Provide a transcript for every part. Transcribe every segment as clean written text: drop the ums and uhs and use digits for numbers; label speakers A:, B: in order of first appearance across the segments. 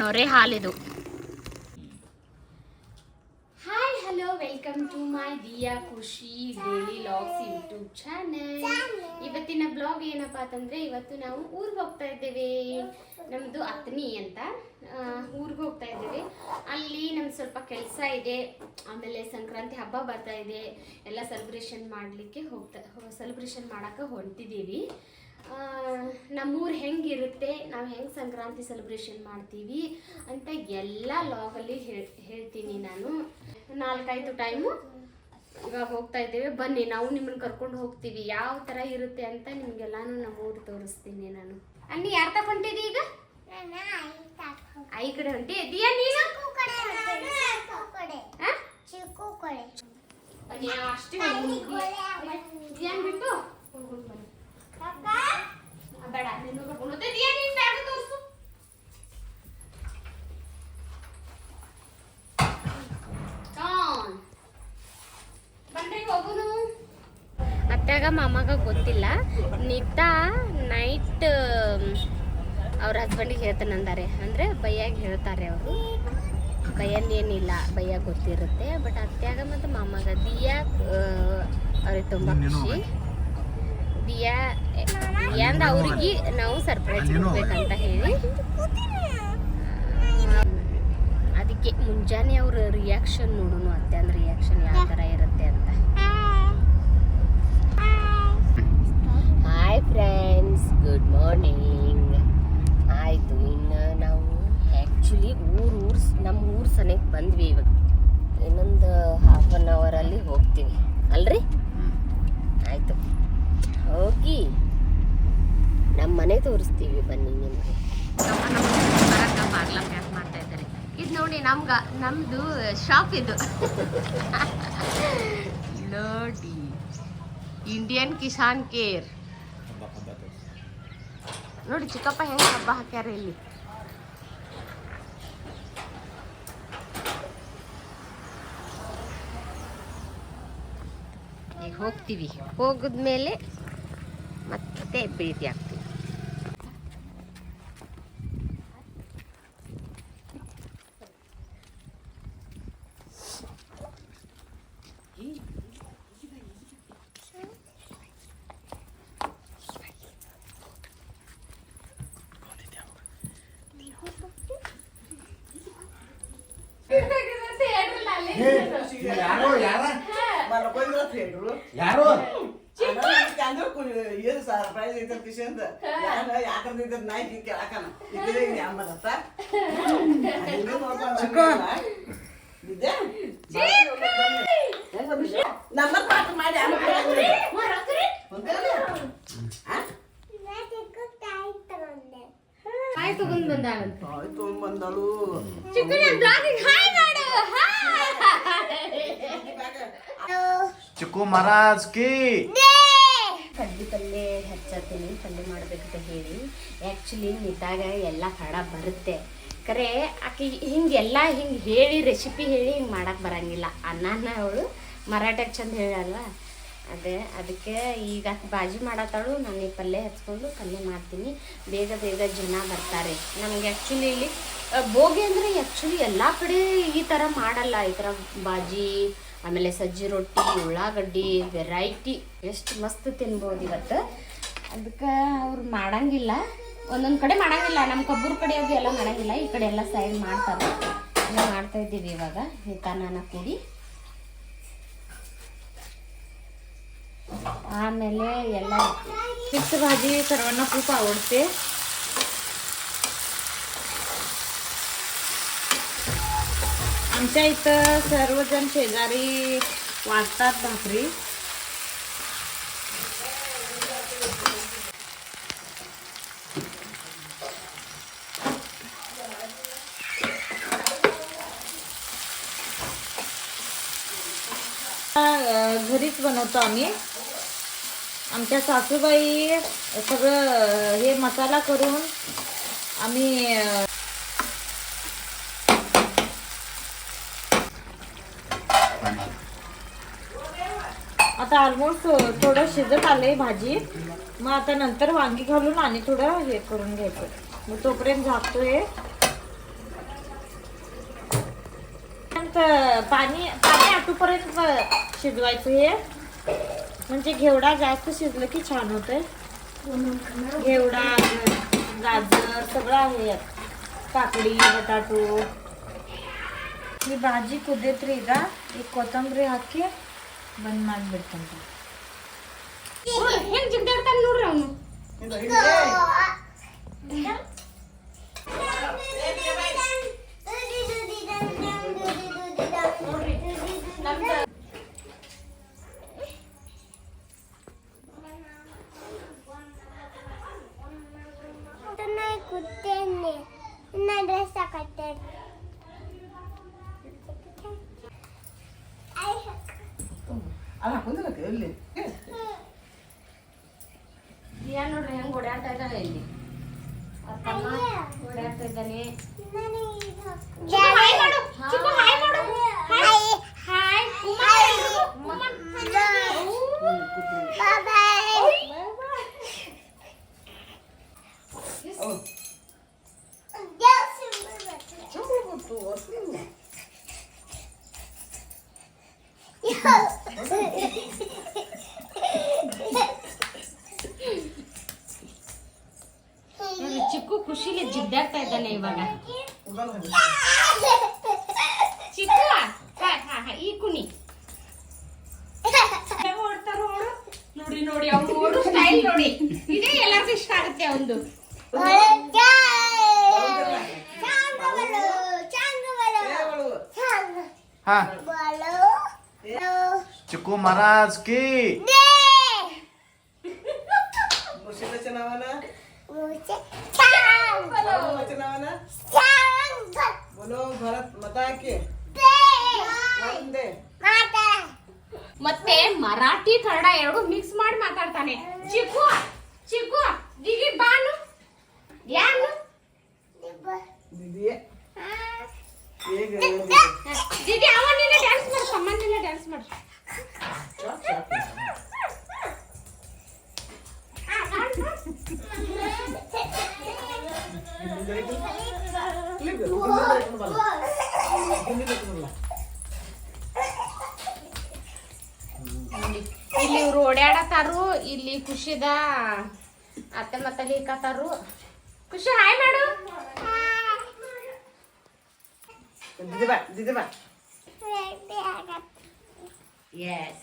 A: ನೊರೆ ಹಾಲಿದು. Hi hello, welcome to my Diya Khushi daily logs YouTube channel. ಇವತ್ತಿನ ಬ್ಲಾಗ್ ಏನಪ್ಪಾ ಅಂತಂದ್ರೆ, ಇವತ್ತು ನಾವು ಊರಿಗೆ ಹೋಗ್ತಾ ಇದ್ದೇವೆ. ನಮ್ದು ಅತ್ನಿ ಅಂತ ಊರಿಗೆ ಹೋಗ್ತಾ ಇದ್ದೇವೆ. ಅಲ್ಲಿ ನಮ್ಗೆ ಸ್ವಲ್ಪ ಕೆಲಸ ಇದೆ. ಆಮೇಲೆ ಸಂಕ್ರಾಂತಿ ಹಬ್ಬ ಬರ್ತಾ ಇದೆ. ಎಲ್ಲ ಸೆಲೆಬ್ರೇಷನ್ ಮಾಡಕ್ಕೆ ಹೊಂಟಿದ್ದೀವಿ. ನಮ್ಮೂರು ಹೆಂಗಿರುತ್ತೆ, ನಾವು ಹೆಂಗೆ ಸಂಕ್ರಾಂತಿ ಸೆಲೆಬ್ರೇಷನ್ ಮಾಡ್ತೀವಿ ಅಂತ ಎಲ್ಲ ಲಾಗಲ್ಲಿ ಹೇಳ್ತೀನಿ ನಾನು. 4-5 ಟೈಮು ಈಗ ಹೋಗ್ತಾ ಇದ್ದೇವೆ. ಬನ್ನಿ, ನಾವು ನಿಮ್ಮನ್ನು ಕರ್ಕೊಂಡು ಹೋಗ್ತೀವಿ. ಯಾವ ಥರ ಇರುತ್ತೆ ಅಂತ ನಿಮಗೆಲ್ಲಾನು ನಮ್ಮೂರು ತೋರಿಸ್ತೀನಿ ನಾನು. ಅನ್ನಿ ಯಾರು ತಗೊಂಡಿದ್ದೀ ಈಗ? ಐ ಕಡೆ ಹೊಂಟಿ ಇದೆಯಾ ನೀನು? ಅಷ್ಟೇ ಬಿಟ್ಟು ಬೇಡ, ನೀನು ತೋರಿಸು. ಬನ್ರಿ ಹೋಗುನು. ಅತ್ಯಾಗ ಮಾಮಾಗ ಗೊತ್ತಿಲ್ಲ. ನಿತಾ ನೈಟ್ ಅವ್ರ ಹಸ್ಬೆಂಡಿಗೆ ಹೇಳ್ತಾನಂದಾರೆ, ಅಂದರೆ ಬೈಯಾಗ ಹೇಳ್ತಾರೆ ಅವರು. ಬೈಯನ್ನೇನಿಲ್ಲ, ಬೈಯಾಗ ಗೊತ್ತಿರುತ್ತೆ. ಬಟ್ ಅತ್ಯಾಗ ಮತ್ತು ಮಾಮಾಗ ದಿಯಾ ಅವ್ರಿಗೆ ತುಂಬ ಖುಷಿ. ದಿಯಾ ಅಂದ ಅವ್ರಿಗೆ ನಾವು ಸರ್ಪ್ರೈಸ್ ಕೊಡ್ಬೇಕಂತ ಹೇಳಿ, ಅದಕ್ಕೆ ಮುಂಜಾನೆ ಅವ್ರ ರಿಯಾಕ್ಷನ್ ನೋಡೋಣ. ಅತ್ತೆಂದ್ರ ರಿಯಾಕ್ಷನ್ ಯಾವ ಥರ ಇರುತ್ತೆ ಅಂತ. Hi friends, good morning. ಆಯಿತು, ಇನ್ನು ನಾವು ಆ್ಯಕ್ಚುಲಿ ನಮ್ಮ ಊರು ಸನೇಕ ಬಂದ್ವಿ. ಇವಾಗ ಇನ್ನೊಂದು ಹಾಫ್ ಆನ್ ಅವರಲ್ಲಿ ಹೋಗ್ತೀವಿ ಅಲ್ರಿ? ಆಯಿತು, ಹೋಗಿ ನಮ್ಮ ಮನೆ ತೋರಿಸ್ತೀವಿ. ಬನ್ನಿ ನಿಮಗೆ. ಬಾಗ್ಲ ಪ್ಯಾಕ್ ಮಾಡ್ತಾ ಇದ್ದಾರೆ. ಇದು ನೋಡಿ, ನಮ್ಮದು ಶಾಪ್ ಇದು ನೋಡಿ, ಇಂಡಿಯನ್ ಕಿಸಾನ್ ಕೇರ್. ನೋಡಿ ಚಿಕ್ಕಪ್ಪ ಹೆಂಗೆ ಹಬ್ಬ ಹಾಕ್ಯಾರ ಇಲ್ಲಿ. ಈಗ ಹೋಗ್ತೀವಿ. ಹೋಗಿದ್ಮೇಲೆ ಮತ್ತೆ ಭೇಟಿ ಆಗ್ತೀವಿ.
B: ಯಾರು
C: ಸರ್ಪ್ರೈಸ್ ಐತೆ ಯಾಕಂದ್ರೆ ನಾಯಿ ಕೇಳಕನ ನಮ್ಮ ಪಾಠ ಮಾಡಿ ಬಂದಳು.
B: ಚಿಕ್ಕು ಮಹಾರಾಜ್ ಕಿ
A: ಪಲ್ಯ ಹಚ್ಚತ್ತೀನಿ, ಪಲ್ಯ ಮಾಡ್ಬೇಕಂತ ಹೇಳಿ. ಆ್ಯಕ್ಚುಲಿ ನಿತಾಗ ಎಲ್ಲ ಕಡ ಬರುತ್ತೆ ಕರೆ. ಆಕೆ ಹಿಂಗೆಲ್ಲ ಹೇಳಿ ರೆಸಿಪಿ ಹೇಳಿ ಹಿಂಗೆ ಮಾಡಕ್ಕೆ ಬರಂಗಿಲ್ಲ. ಅನ್ನನ ಅವಳು ಮರಾಠಕ್ಕೆ ಚಂದ ಹೇಳಲ್ವ, ಅದಕ್ಕೆ ಈಗ ಬಾಜಿ ಮಾಡತ್ತಾಳು. ನಾನು ಈ ಪಲ್ಯ ಹಚ್ಕೊಂಡು ಪಲ್ಯ ಮಾಡ್ತೀನಿ. ಬೇಗ ಜನ ಬರ್ತಾರೆ ನಮಗೆ. ಆ್ಯಕ್ಚುಲಿ ಇಲ್ಲಿ ಬೋಗಿ ಅಂದರೆ ಆ್ಯಕ್ಚುಲಿ ಎಲ್ಲ ಕಡೆ ಈ ಥರ ಮಾಡಲ್ಲ. ಈ ಥರ ಬಾಜಿ, ಆಮೇಲೆ ಸಜ್ಜಿ ರೊಟ್ಟಿ, ಉಳ್ಳಾಗಡ್ಡಿ, ವೆರೈಟಿ ಎಷ್ಟು ಮಸ್ತ್ ತಿನ್ಬೋದು ಇವತ್ತು. ಅದಕ್ಕೆ ಅವ್ರು ಮಾಡಂಗಿಲ್ಲ, ಒಂದೊಂದು ಕಡೆ ಮಾಡಂಗಿಲ್ಲ. ನಮ್ಮ ಕಬ್ಬೂರ್ ಕಡೆ ಅದು ಎಲ್ಲ ಮಾಡಂಗಿಲ್ಲ. ಈ ಕಡೆ ಎಲ್ಲ ಸೈಡ್ ಮಾಡ್ತಾರೆ. ಎಲ್ಲ ಮಾಡ್ತಾಯಿದ್ದೀವಿ ಇವಾಗ ನಿತಾನ ಕೂಡಿ. आमेले फिक्स भाजी सर्वांना खूप आवडते. आमच्या इथं सर्वजण शेजारी वाटतात भाकरी. घरीच बनवतो आम्ही. आमच्या सासूबाई सगळं हे मसाला करून आम्ही
B: आता ऑलमोस्ट थोडं शिजत आलंय भाजी. मग आता नंतर वांगी घालून आणि थोडं हे करून घ्यायचं. मग तोपर्यंत झाकतोय. पाणी आटूपर्यंत शिजवायचं हे. म्हणजे घेवडा जास्त शिजलं की छान होतंय. घेवडा, गाजर सगळं आहे यात. काकडी, बटाटो. ಈ ಭಾಜಿ ಕುದ್ದೈತ್ರಿ ಈಗ ಕೊತ್ತಂಬರಿ ಹಾಕಿ ಬಂದ್ ಮಾಡ್ಬಿಡ್ತಂತ.
A: ಹೆಂಗ್ ಜಿಗ್ದಾಡ್ತಾನ ನೋಡ್ರಿ ಅವನು.
D: ಕೂತೇನೆ ಇನ್ನ ಡ್ರೆಸ್ ಹಾಕತ್ತೆ.
C: ಅಲ್ಲ ಕುಂದಿರಕ್ಕೆ ಎಲ್ಲಿ
A: ಏನ್ ನೋಡ್ರಿ ಹೆಂಗ್ ಓಡಾಡ್ತಾ ಇದ್ದಾನೆ ಇಲ್ಲಿ. ಓಡಾಡ್ತಾ ಇದ್ದಾನೆ. ಹಾಯ್ ಮಾಡು ಚಿಕ್ಕು, ಹಾಯ್ ಮಾಡು. ಹಾಯ್ ಹಾಯ್ ಚಿಕ್ಕು ಖುಷಿಲಿ ಜಿದ್ದಾಡ್ತಾ ಇದ್ದಾನೆ ಇವಾಗ. ಚಿಕ್ಕು ಈ ಕುನಿ ಓಡ್ತಾರ ಓಡು. ನೋಡಿ ನೋಡಿ ಅವ್ನು ಓಡು ಸ್ಟೈಲ್ ನೋಡಿ. ಇದೇ ಎಲ್ಲರಿಗೂ ಇಷ್ಟ ಆಗುತ್ತೆ ಅವನು.
E: हाँ चिकू महाराज की
C: बोलो भारत माता की
A: ಮತ್ತೆ ಮರಾಠಿ ಕನ್ನಡ ಎರಡು ಮಿಕ್ಸ್ ಮಾಡಿ ಮಾತಾಡ್ತಾನೆ. ಚಿಕ್ಕು ಚಿಕ್ಕು ದಿಗಿ ಬಾನು ಯಾನು
C: दीदी ಹೇಗೆ
A: ದಿದಿ ಅವನಿನ್ನ ಡ್ಯಾನ್ಸ್ ಮಾಡು, ಸಮ್ಮನಿನ್ನ ಡ್ಯಾನ್ಸ್ ಮಾಡು. ಇಲ್ಲಿ ಇವ್ರು ಓಡಾಡತಾರು. ಇಲ್ಲಿ ಖುಷಿದ ಅತ್ತೆ ಮತ್ತೆ ಲೇಕತಾರು. ಖುಷಿ ಹಾಯ್ ಮಾಡು.
C: दीदी बा
A: ಯೆಸ್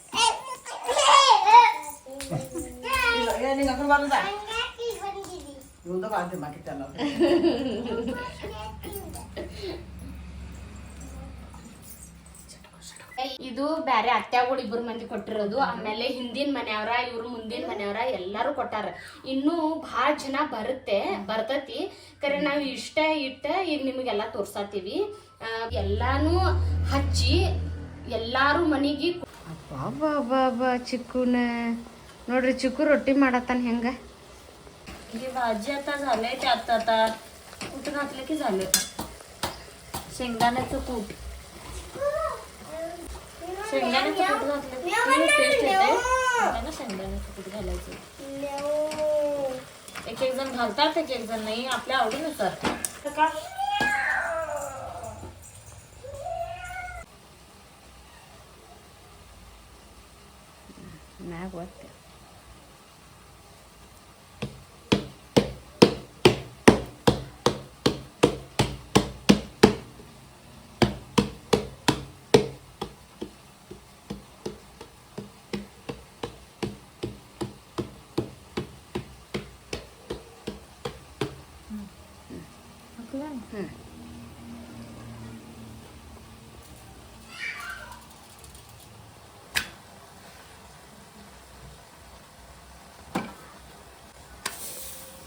C: ನೀನು ಅక్కడ ಬರಲ್ಲ ಇವಂದ ಬಾಂತಿ ಮಾಕಿತ್ತಲ್ಲ.
A: ಇದು ಬ್ಯಾರೆ ಅತ್ಯಾಗಳು ಇಬ್ಬರು ಮಂದಿ ಕೊಟ್ಟಿರೋದು. ಆಮೇಲೆ ಹಿಂದಿನ ಮನೆಯವರ ಇವ್ರು ಮುಂದಿನ ಮನೆಯವರ ಎಲ್ಲಾರು ಕೊಟ್ಟಾರ. ಇನ್ನೂ ಭಾಳ ಜನ ಬರ್ತತಿ ಕರೆ ನಾವು ಇಷ್ಟ ಈಗ ನಿಮಗೆಲ್ಲ ತೋರ್ಸಾತೀವಿ. ಎಲ್ಲಾನು ಹಚ್ಚಿ ಎಲ್ಲಾರು ಮನಿಗೆ. ಅಬ್ಬಾ ಚಿಕ್ಕುನ ನೋಡ್ರಿ, ಚಿಕ್ಕು ರೊಟ್ಟಿ ಮಾಡತ್ತಾನ ಹೆಂಗ.
B: ही भाजी आता झालंय. त्यात आता कूट घातलं की झालं. शेंगदाण्याचं कूट घातलं की टेस्ट येते. ना शेंगदाण्याचं कूट घालायचं. एक एक जण घालतात, एक एक जण नाही, आपल्या आवडीनुसार. का
A: नाही होत.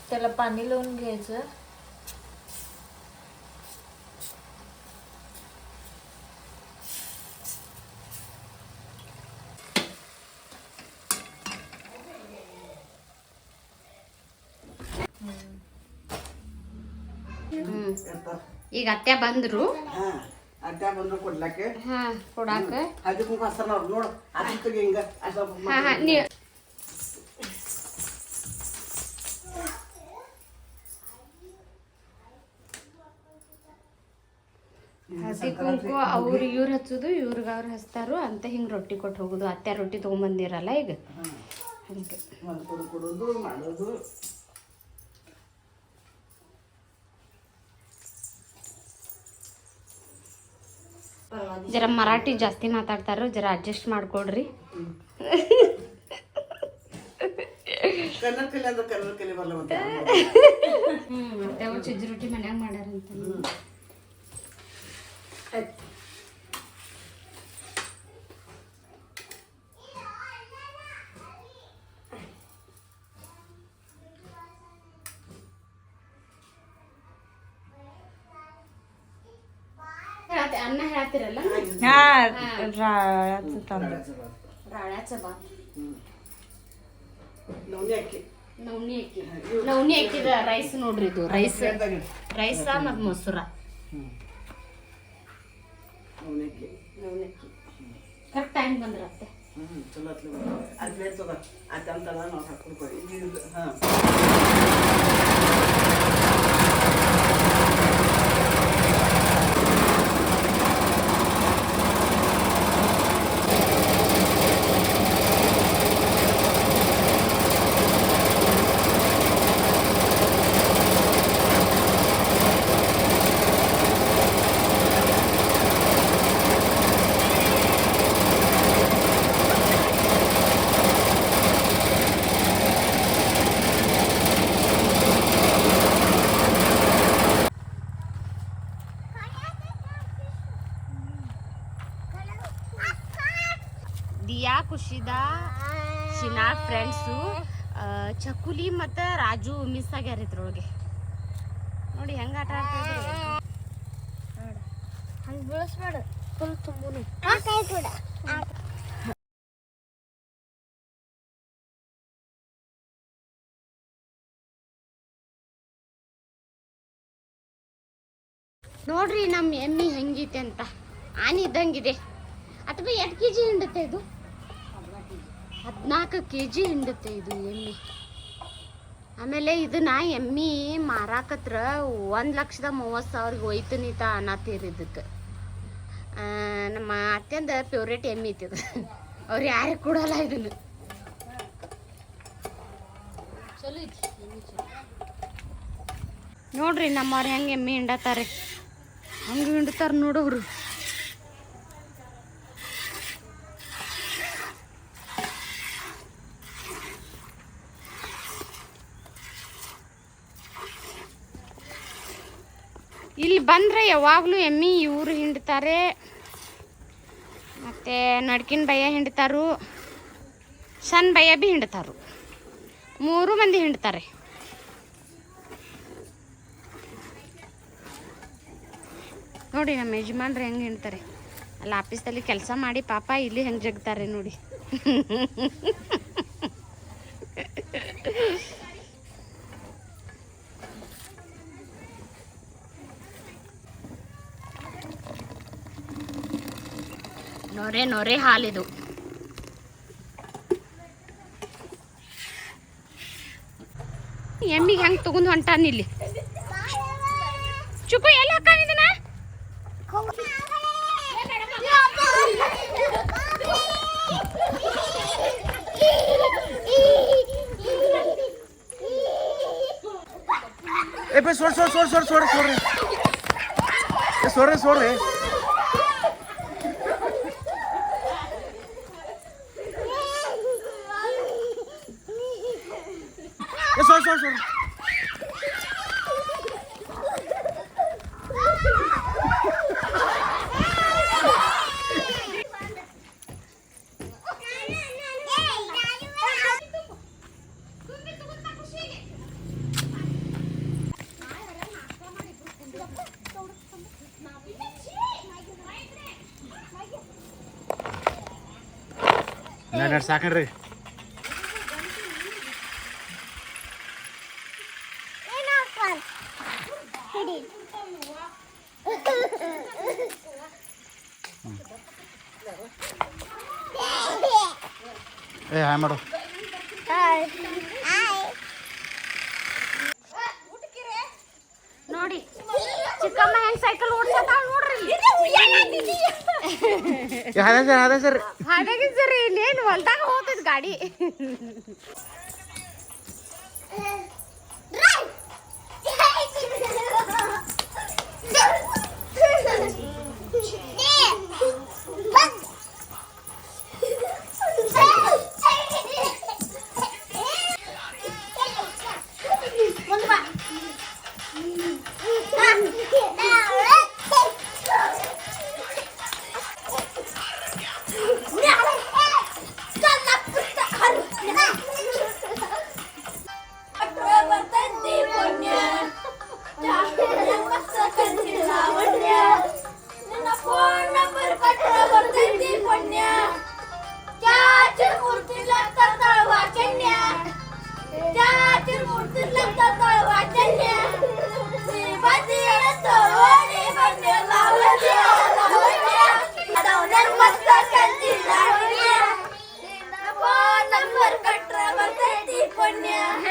B: त्याला पाणी लावून घ्यायचं.
A: ಈಗ ಅತ್ತೆ ಬಂದ್ರು.
C: ಅಡ್ಡ ಬಂದ್ರು ಕೊಡ್ಲಕ್ಕೆ
A: ಹಾ ಕೊಡಾಕ
C: ಹಳದಿ ಕುಂಕುಮ ಹಸ್ತಾರ ಅವ್ರು ನೋಡು ಅದಕ್ಕೆ ಹಿಂಗ
A: ಹಾ ಹಾ ನೀ ಹಸಿ ಕುಂಕು ಅವ್ರು ಇವ್ರು ಹಚ್ಚೋದು ಇವ್ರಿಗೆ ಅವ್ರು ಹಚ್ತಾರು ಅಂತ ಹಿಂಗೆ ರೊಟ್ಟಿ ಕೊಟ್ಟು ಹೋಗೋದು ಅತ್ತೆ ರೊಟ್ಟಿ ತೊಗೊಂಬಂದಿರಲ್ಲ ಈಗ ಹಂಗೆ
C: ಕೊಡೋದು ಮಾಡೋದು
A: ಜರ ಮರಾಠಿ ಜಾಸ್ತಿ ಮಾತಾಡ್ತಾರ ಜರ ಅಡ್ಜಸ್ಟ್ ಮಾಡ್ಕೊಡ್ರಿ
C: ಕನ್ನಡ ಕಲಿ ಅಂದ್ರೆ ಕನ್ನಡ ಕಲಿ ಬರಲ್ಲ ಮತ್ತೆ
A: ಮತ್ತೆ ಅವ್ರು ಸಜ್ಜಿ ರೊಟ್ಟಿ ಮನ್ಯಾಗ ಮಾಡ್ಯಾರಂತ ಅನ್ನ ಹೇಳ್ತಿರಲ್ಲ ರಾಳ್ಯಾಚ ಬಾತ್
C: ನವನಿ ಅಕ್ಕಿ
A: ನವನಿ ಅಕ್ಕಿ ನವನಿ ಅಕ್ಕಿದ ರೈಸ್ ನೋಡ್ರಿ ಇದು ರೈಸ ಮತ್ತು ಮೊಸರ
C: ನವನಿ ಅಕ್ಕಿ
A: ನವನಿ ಅಕ್ಕಿ ಕರೆಕ್ಟ್ ಟೈಮ್ ಬಂದ್ರತ್ತೆ
C: ಚಲೋ ಅದು ಪ್ಲೇಟ್ ತಗೋ ಅಂತಲ್ಲ ನಾವು ಹಾಕ್ಕೊಡ್ತೀವಿ ಹಾಂ
A: ದಿಯಾ ಖುಷಿದ ಶಿನಾ ಫ್ರೆಂಡ್ಸು ಚಕುಲಿ ಮತ್ತು ರಾಜು ಮಿಸ್ ಆಗ್ಯಾರ ಇದ್ರೊಳಗೆ ನೋಡಿ ಹೆಂಗೆ ಆಟ ಆಡ್ತಿದ್ರು
D: ಹಂಗೆ ಬೀಳಿಸ್ಬೇಡ ಫುಲ್ ತುಂಬುನು ಕೂಡ
A: ನೋಡ್ರಿ ನಮ್ಮ ಎಮ್ಮಿ ಹೆಂಗೈತೆ ಅಂತ ಆನೆ ಇದ್ದಂಗಿದೆ ಅಥವಾ ಎಷ್ಟು ಕೆ ಜಿ ಹಿಂಡುತ್ತೆ ಇದು 14 kg ಹಿಂಡುತ್ತೆ ಇದು ಎಮ್ಮಿ ಆಮೇಲೆ ಇದನ್ನ ಎಮ್ಮಿ ಮಾರಾಕತ್ರ 1,30,30,000 ಹೋಯ್ತು ನೀತ ಅನ್ನತ್ತೀರಿ ಇದಕ್ಕೆ ನಮ್ಮ ಅತ್ಯಂತ ಫೇವ್ರೇಟ್ ಎಮ್ಮಿ ಐತಿ ಇದು ಅವ್ರು ಯಾರಿಗೆ ಕೊಡಲ್ಲ ಇದನ್ನು ಚಲೋ ಐತಿ ನೋಡ್ರಿ ನಮ್ಮವ್ರು ಹೆಂಗೆ ಎಮ್ಮಿ ಹಿಂಡತಾರೆ ಹಂಗೆ ಹಿಂಡ್ತಾರೆ ನೋಡೋರು ಇಲ್ಲಿ ಬಂದರೆ ಯಾವಾಗಲೂ ಎಮ್ಮಿ ಇವರು ಹಿಂಡ್ತಾರೆ ಮತ್ತು ನಡ್ಕಿನ ಬಯ್ಯ ಹಿಂಡ್ತಾರು ಸಣ್ಣ ಬಯ್ಯ ಭೀ ಹಿಂಡ್ತಾರು 3 ಮಂದಿ ಹಿಂಡ್ತಾರೆ ನೋಡಿ ನಮ್ಮ ಯಜಮಾನ್ರು ಹೆಂಗೆ ಹಿಂಡ್ತಾರೆ ಅಲ್ಲಿ ಆಫೀಸ್ದಲ್ಲಿ ಕೆಲಸ ಮಾಡಿ ಪಾಪ ಇಲ್ಲಿ ಹೆಂಗೆ ಜಗ್ತಾರೆ ನೋಡಿ ನೊರೆ ನೊರೆ ಹಾಲಿದು ಎಮ್ಮಿಗೆ ಹೆಂಗೆ ತಗೊಂಡು ಹೊಂಟಾನ ಇಲ್ಲಿ ಚುಕ್ಕು ಎಲ್ಲ ಹಾಕಿದನ
E: ए पे छोड़ छोड़ छोड़ छोड़ छोड़ छोड़ रे ए छोड़ रे छोड़ रे ए छोड़ छोड़ छोड़ ನಡ ಸಾಕಣ್ರಿ ಏ ಹಾಯ್ ಮಾಡು.
A: ನೋಡಿ ಚಿಕ್ಕಮ್ಮ ಹೆಂಗ್ ಸೈಕಲ್ ಓಡ್ಸತಾಳ ನೋಡ್ರಿ
E: ಅದೇ ಸರ್
A: ಹಾಗಾಗಿ ಸರ್ ಇನ್ನೇನು ಹೊಲ್ದಾಗ ಹೋಗ್ತದ ಗಾಡಿ.
D: Panya,